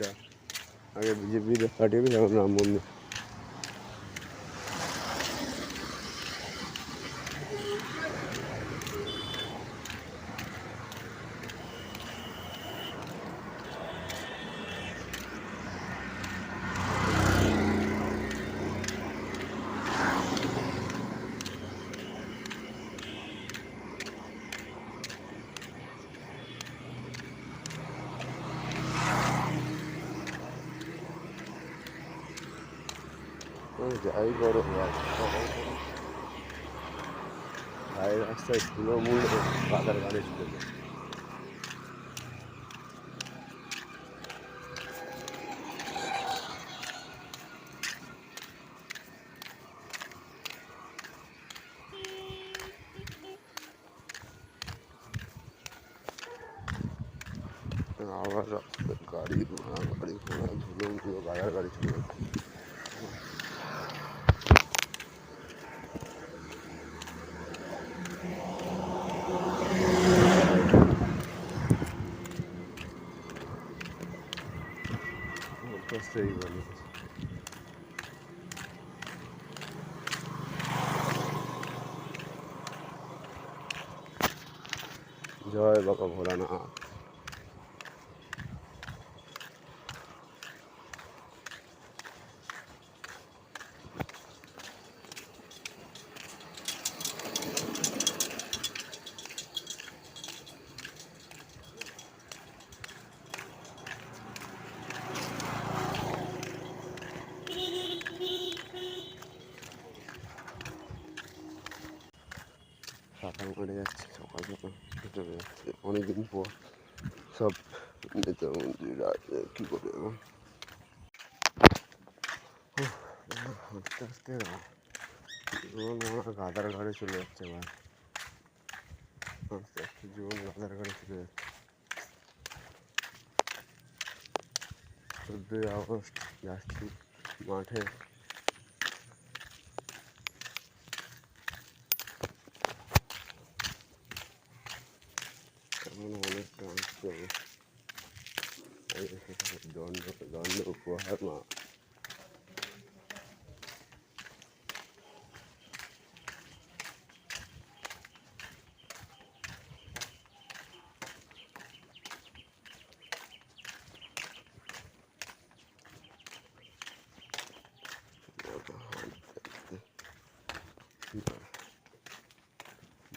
মন্দিরটা আগে বিজেপির পাঠিয়ে যেমন রাম মন্দির। যাই করো গাড়ি রাস্তায় তৃণমূল বাজার গাড়ি চলে যায়। আবার গাড়ি ঘোড়া ধুলো বাজার গাড়ি চলে যাচ্ছে। সেই বলে জয় বাবা ভোলানাথ। সকাল করে যাচ্ছে, সকাল সকাল চলে যাচ্ছে অনেকদিন পর সব নেতা মন্ত্রী কী করে এখন আস্তে আস্তে জীবন আমার গাদার ঘাড়ে চলে যাচ্ছে। ভাই আস্তে আস্তে জীবন গাদার ঘাড়ে চলে যাচ্ছে। 14ই আগস্ট যাচ্ছি মাঠে। এখন অনেকটা আসতে হবে, দণ্ড উপহার মা।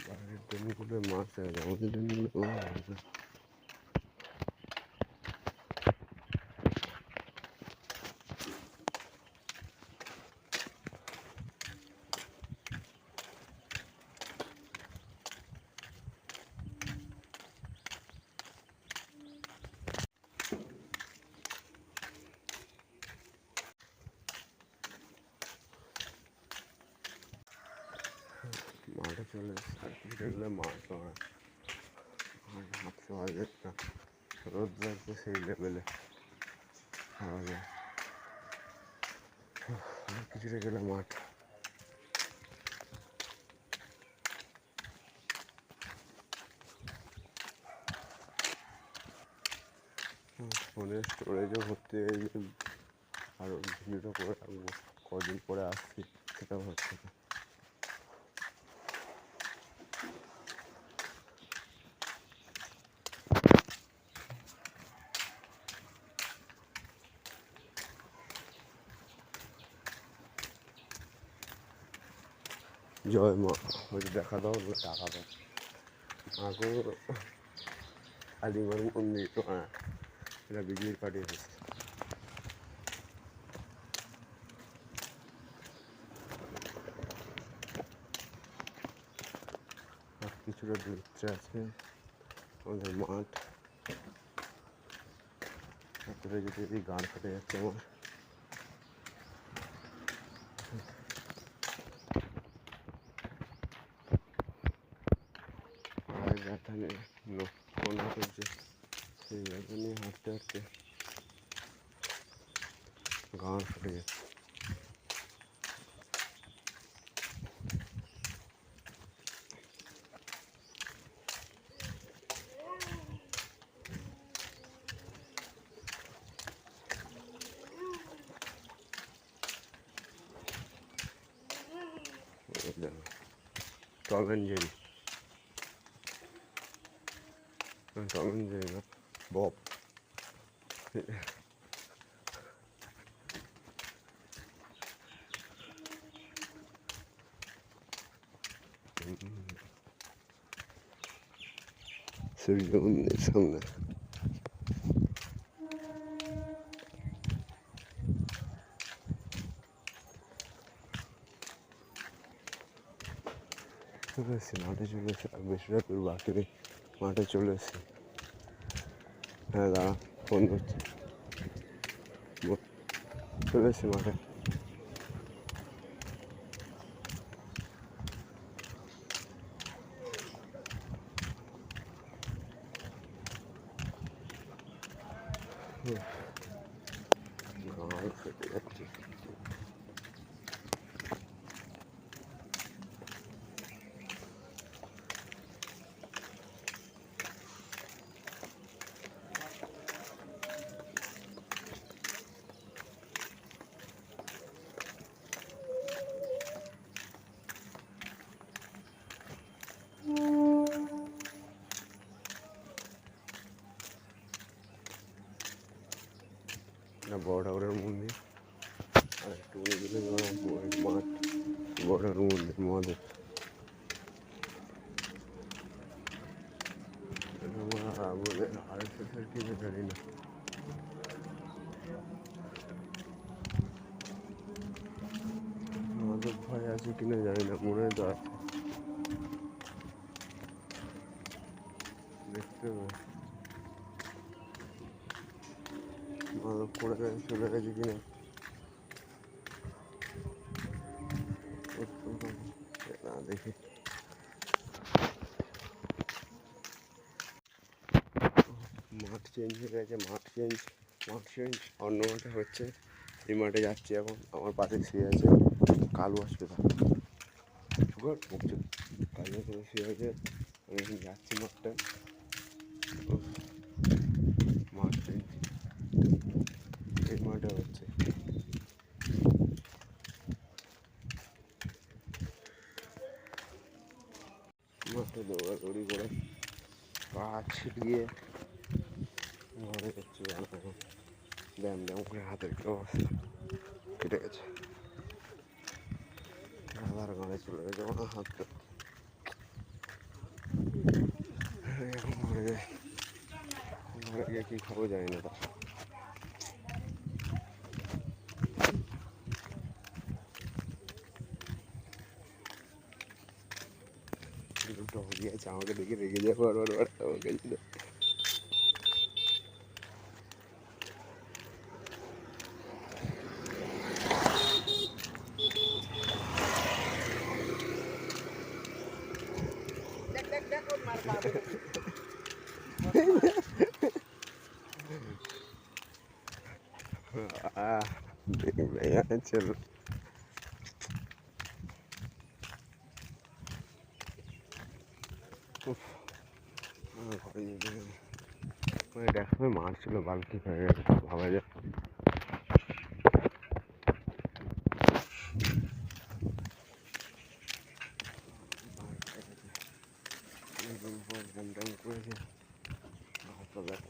বাইরের ট্রেনগুলো মাছ আছে, আমাদের ট্রেনগুলো মাঠে চলে এসে মাছ ধরা হাত পাওয়া যাচ্ছে। রোদ লাগছে সেই লেভেলে খাওয়া যায়। কিছুটা গেলে মাঠ। ফোনের স্টোরেজও ভর্তি হয়ে গেছে, আরও ভিডিওটা করে রাখবো, কদিন পরে আসছি সেটাও হচ্ছে না। জয় মা, বলছি দেখা দাও, টাকা দাও। মাকেও আলিমার মন্দির তো হ্যাঁ, এটা বিজেপির পার্টি এসেছে। আর কিছুটা দূরত্বে আছে আমাদের মাঠ। তারপরে যদি গান ফেটে যাচ্ছে আমার। আর ব্যথা নেই, ফোন করছে, সেই ব্যথা নিয়ে হাঁটতে হাঁটতে গান ফেটে যাচ্ছে। Tom and Jerry, Tom and Jerry না, বব। সূর্য মন্দির সামনে চলে এসেছি, মাঠে চলে এসেছি। আর বেশিরভাগ বাকি নেই, মাঠে চলে এসেছি। হ্যাঁ দাঁড়া, ফোন করছি। চলে এসেছি মাঠে। ফেটে যাচ্ছে। বড় ঠাকুরের মন্দির, আর একটু দিলে মাঠ, বড় ঠাকুর মন্দির মহাদেব। আরেকটা কি জানি না, মাদক ভয় আছে কিনা জানি না, মনে হয় তো আছে। দেখতে হবে মাদক করে চলে গেছে কিনা। না দেখি, মাঠ চেঞ্জ হয়ে গেছে, মাঠ চেঞ্জ অন্য মাঠে হচ্ছে। এই মাঠে যাচ্ছি এখন, আমার পাশে শুয়ে আছে কালু হসপিটাল, কালু হসপিটাল শুয়ে আছে। আমি এখন যাচ্ছি মাঠটায়, মাঠ চেঞ্জ এই মাঠে হচ্ছে। মাঠে দৌড়াদৌড়ি করে পা ছিটিয়ে ঘরে যাচ্ছি। ব্যায়াম করে হাতের একটু অবস্থা কেটে গেছে, আধার কার্ডে চলে গেছে আমার হাতটা। এখন ঘরে গিয়ে কী খাবো জানি না। দুটো গিয়েছে, আমাকে দেখে রেগে যাবো বারবার আমাকে। চলো ঘরে যেতে দেখাবে, মাছ ছিল বালতি হয়ে গেছে, ভাবা যায়। করেছে ভালো লাগে,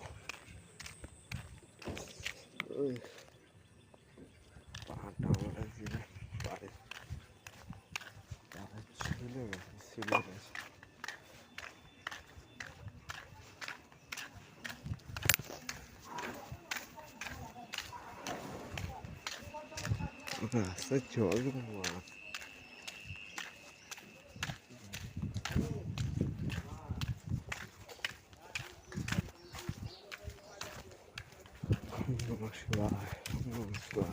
পাহাড়টা আমার পারে ছিলে গেছে। রাস্তায় জল নমস্কার।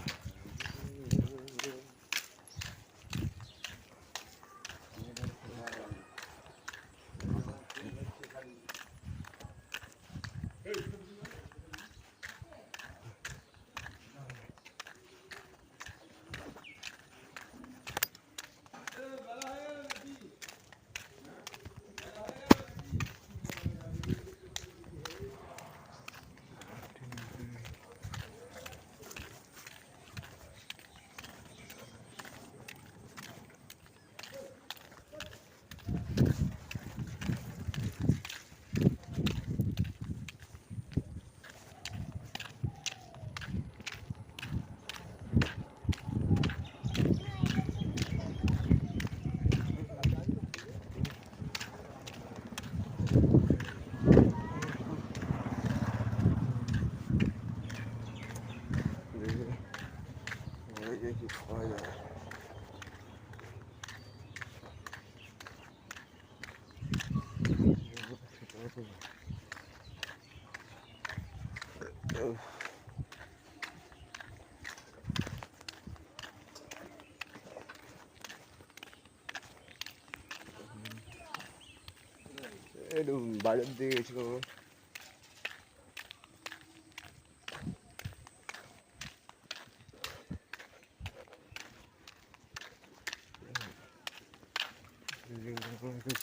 দেখি ওইদিকে কি খাওয়া যায়। একটু বাজার দিকে গেছিলাম।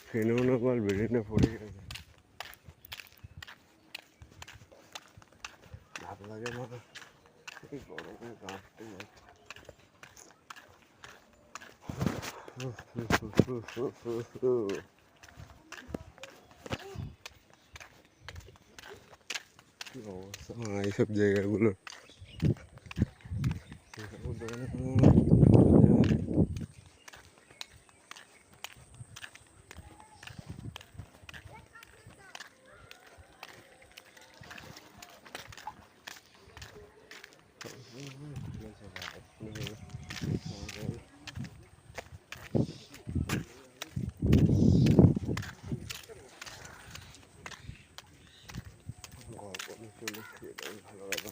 ফেনেও না বল বেরিয়ে পড়ে গেছে। ভালো লাগে না এই গরমে কাঁপতে যাচ্ছে। কি অবস্থা এইসব জায়গাগুলো। ভালো লাগা।